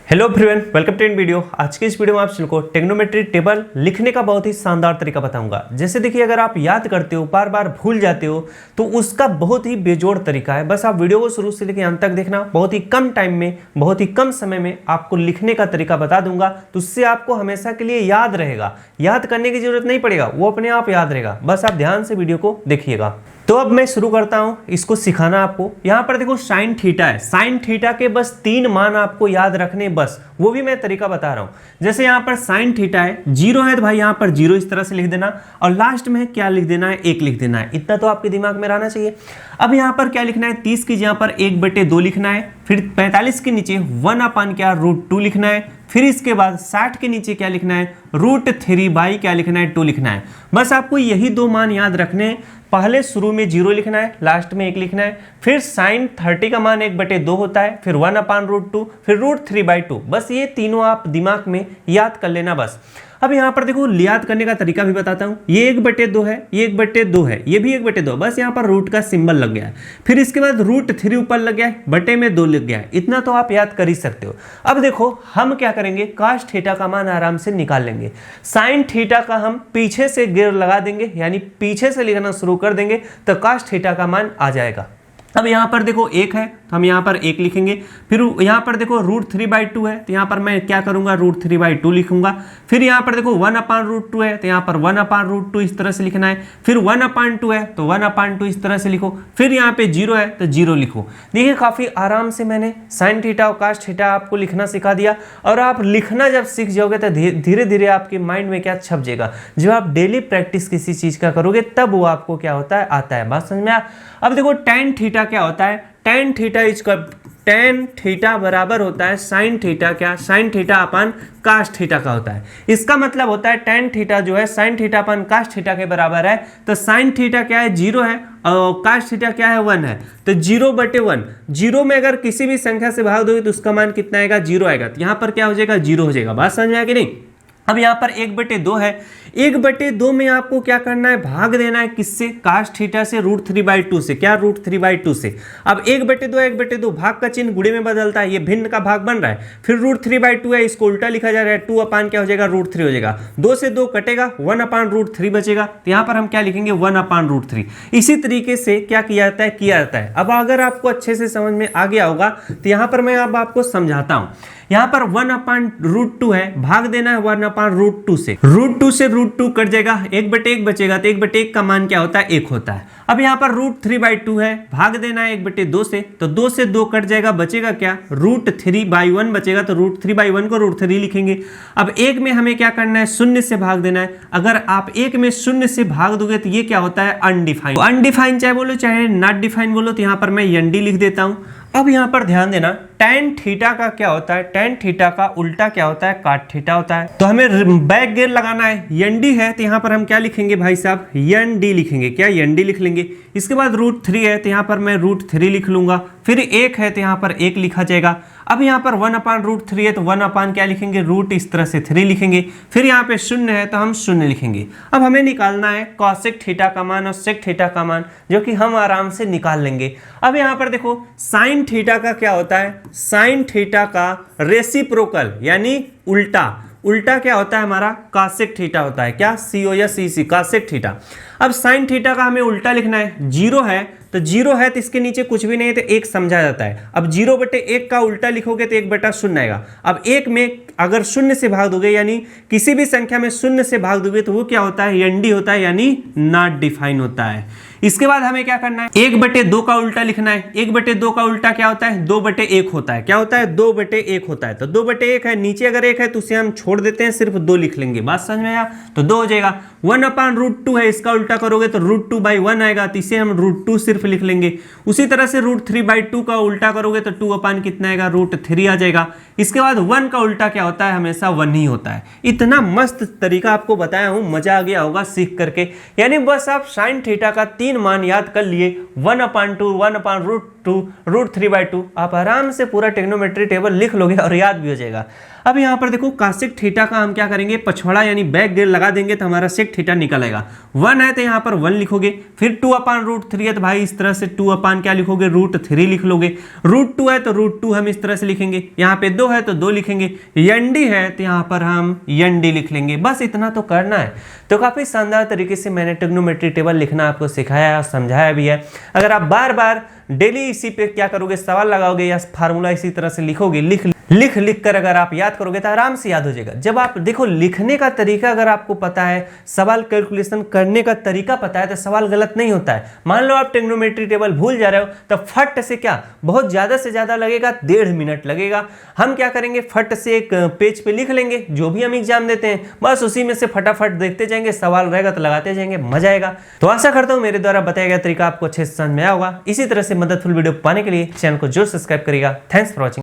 Hello everyone, welcome to in video. आज के इस वीडियो में आप सबको ट्रिग्नोमेट्री टेबल लिखने का बहुत ही शानदार तरीका बताऊंगा। जैसे देखिए, अगर आप याद करते हो, बार बार भूल जाते हो, तो उसका बहुत ही बेजोड़ तरीका है। बस आप वीडियो को शुरू से लेकर अंत तक देखना। बहुत ही कम टाइम में, बहुत ही कम समय में आपको लिखने का तरीका बता दूंगा, तो उससे आपको हमेशा के लिए याद रहेगा। याद करने की जरूरत नहीं पड़ेगा, वो अपने आप याद रहेगा। बस आप ध्यान से वीडियो को देखिएगा। तो अब मैं शुरू करता हूं इसको सिखाना आपको। यहां पर देखो साइन थीटा है। साइन थीटा के बस 3 मान आपको याद रखने, बस वो भी मैं तरीका बता रहा हूं। जैसे यहां पर साइन थीटा है, 0 है तो भाई यहां पर 0 इस तरह से लिख देना, और लास्ट में क्या लिख देना है, 1 लिख देना है। इतना तो आपके दिमाग में रहना चाहिए। अब यहां पर क्या लिखना है, 30 की जगह पर 1/2 लिखना है। फिर 45 के नीचे 1/√2 लिखना है। फिर इसके बाद 60 के नीचे क्या लिखना है, √3 क्या लिखना है, 2 लिखना है। बस आपको यही 2 मान याद रखने हैं। पहले शुरू में 0 लिखना है, लास्ट में 1 लिखना है। फिर साइन 30 का मान 1/2 होता है, फिर 1/√2, फिर √3/2। बस ये तीनों आप दिमाग में याद कर लेना बस। अब यहाँ पर देखो, याद करने का तरीका भी बताता हूँ। ये 1/2 है, ये 1/2 है, ये भी 1/2। बस यहाँ पर रूट का सिंबल लग गया है। फिर इसके बाद √3 ऊपर लग गया है, बटे में 2 लग गया है। इतना तो आप याद कर ही सकते हो। अब देखो हम क्या करेंगे, काश थीटा का मान आराम से निकाल लेंगे। साइन थीटा का हम पीछे से गिर लगा देंगे, यानी पीछे से लिखना शुरू कर देंगे, तो काश थीटा का मान आ जाएगा। अब यहाँ पर देखो 1 है, तो हम यहाँ पर 1 लिखेंगे। फिर यहाँ पर देखो √3/2 है, तो यहाँ पर मैं क्या करूँगा, √3/2 लिखूंगा। फिर यहाँ पर देखो 1/√2 है, तो यहाँ पर 1/√2 इस तरह से लिखना है। फिर 1/2 है, तो 1/2 इस तरह से लिखो। फिर यहाँ पे 0 है, तो 0 लिखो। देखिए काफ़ी आराम से मैंने साइन थीटा और काश थीटा आपको लिखना सिखा दिया। और आप लिखना जब सीख जाओगे तो धीरे धीरे आपके माइंड में क्या छप जाएगा। जब आप डेली प्रैक्टिस किसी चीज़ का करोगे, तब वो आपको क्या होता है, आता है। बात समझ में आ? अब देखो tan थीटा क्या होता है, tan थीटा बराबर होता है साइन थीटा, क्या, साइन थीटा अपन काश थीटा का होता है। इसका मतलब होता है tan थीटा जो है साइन थीटा अपन काश थीटा के बराबर है। तो साइन थीटा क्या है, 0 है, और काश थीटा क्या है, 1 है। तो 0/1, 0 में अगर किसी भी संख्या से भाग दोगे तो उसका मान कितना आएगा, 0 आएगा। तो यहाँ पर क्या हो जाएगा, 0 हो जाएगा। बात समझ में आया कि नहीं? अब यहाँ पर 1/2 है। 1/2 में आपको क्या करना है, भाग देना है किससे, काश थीटा से, √3/2 से। क्या, √3/2 से। अब 1/2 भाग का चिन्ह गुणे में बदलता है, ये भिन्न का भाग बन रहा है। फिर √3/2 है, इसको उल्टा लिखा जा रहा है, 2 अपान क्या हो जाएगा, √3 हो जाएगा। 2 से 2 कटेगा, 1/√3 बचेगा। तो यहाँ पर हम क्या लिखेंगे, 1/√3। इसी तरीके से क्या किया जाता है। अब अगर आपको अच्छे से समझ में आ गया होगा, तो यहाँ पर मैं अब आपको समझाता हूँ। यहाँ पर 1/√2 है, भाग देना है 1/√2 से। √2 से √2 कट जाएगा, 1/1 बचेगा। तो 1/1 का मान क्या होता है, 1 होता है। अब यहाँ पर √3/2 है, भाग देना है 1/2 से। तो 2 से 2 कट जाएगा, बचेगा क्या, √3/1 बचेगा। तो √3/1 को √3 लिखेंगे। अब 1 में हमें क्या करना है, 0 से भाग देना है। अगर आप 1 में 0 से भाग दोगे तो ये क्या होता है, अनडिफाइंड। अनडिफाइंड चाहे बोलो चाहे नॉट डिफाइंड बोलो, तो यहाँ पर मैं ND लिख देता हूँ। अब यहाँ पर ध्यान देना, tan थीटा का क्या होता है, tan थीटा का उल्टा क्या होता है, काट थीटा होता है। तो हमें बैक गियर लगाना है, ND है, तो यहाँ पर हम क्या लिखेंगे भाई साहब, ND लिखेंगे। क्या, ND लिख लेंगे। इसके बाद √3 है, तो यहाँ पर मैं √3 लिख लूंगा। फिर 1 है, तो यहाँ पर 1 लिखा जाएगा। अब यहाँ पर 1/√3 है, तो 1 क्या लिखेंगे, रूट इस तरह से 3 लिखेंगे। फिर यहाँ पे 0 है, तो हम 0 लिखेंगे। अब हमें निकालना है कॉसेक थीटा का मान और सेक थीटा का मान, जो कि हम आराम से निकाल लेंगे। अब यहाँ पर देखो साइन थीटा का क्या होता है, साइन थीटा का रेसिप्रोकल यानी उल्टा क्या होता है हमारा, कासेक थीटा होता है। क्या, COSEC, कासेक थीटा। अब साइन थीटा का हमें उल्टा लिखना है। 0 है, तो 0 है तो इसके नीचे कुछ भी नहीं है, तो 1 समझा जाता है। अब 0/1 का उल्टा लिखोगे तो 1/0 आएगा। अब 1 में अगर 0 से भाग दोगे, यानी किसी भी संख्या में 0 से भाग दोगे, तो वो क्या होता है, ND होता है, यानी नॉट डिफाइन होता है। इसके बाद हमें क्या करना है, 1/2 का उल्टा लिखना है। 1/2 का उल्टा क्या होता है, 2/1 होता है। क्या होता है, 2/1 होता है। तो 2/1 है, नीचे अगर 1 है तो उसे हम छोड़ देते हैं, सिर्फ 2 लिख लेंगे। बात समझ में आया? तो 2 हो जाएगा। 1/√2 है, इसका उल्टा करोगे तो √2/1 आएगा, तो इसे हम √2 सिर्फ लिख लेंगे। उसी तरह से √3/2 का उल्टा करोगे तो 2 कितना आएगा, √3 आ जाएगा। इसके बाद 1 का उल्टा क्या होता है, हमेशा 1 ही होता है। इतना मस्त तरीका आपको बताया हूं, मजा आ गया होगा सीख करके। यानी बस आप साइन थीटा का 3 मान याद कर लिए, 1/2, 1/√2, √3/2 आप आराम से पूरा ट्रिग्नोमेट्री टेबल लिख लोगे और याद भी हो जाएगा। अब यहाँ पर देखो कासेक थीटा का हम क्या करेंगे, पछवाड़ा यानी बैक डेल लगा देंगे तो हमारा सेक थीटा निकल आएगा। 1 है तो यहाँ पर 1 लिखोगे, फिर 2/√3 है तो भाई इस तरह से 2 क्या लिखोगे, √3 लिख लोगे। √2 है तो √2 हम इस तरह से लिखेंगे, यहाँ पे 2 है तो 2 लिखेंगे, ND है तो यहाँ पर हम ND लिख लेंगे। बस इतना तो करना है। तो काफी शानदार तरीके से मैंने ट्रिग्नोमेट्री टेबल लिखना आपको सिखाया है और समझाया भी है। अगर आप बार बार डेली इसी पे क्या करोगे, सवाल लगाओगे या फार्मूला इसी तरह से लिखोगे, लिख कर अगर आप याद करोगे तो आराम से याद हो जाएगा। जब आप देखो लिखने का तरीका अगर आपको पता है, सवाल कैलकुलेशन करने का तरीका पता है तो सवाल गलत नहीं होता है। मान लो आप ट्रिग्नोमेट्री टेबल भूल जा रहे हो तो फट से क्या, बहुत ज्यादा से ज्यादा लगेगा 1.5 मिनट लगेगा। हम क्या करेंगे, फट से एक पेज पे लिख लेंगे जो भी हम एग्जाम देते हैं, बस उसी में से फटाफट देखते जाएंगे, सवाल रहेगा तो लगाते जाएंगे, मजा आएगा। तो आशा करता हूं मेरे द्वारा बताया गया तरीका आपको अच्छे से समझ में आया होगा। इसी तरह से मददफुल वीडियो पाने के लिए चैनल को जरूर सब्सक्राइब करिएगा। Thanks for watching.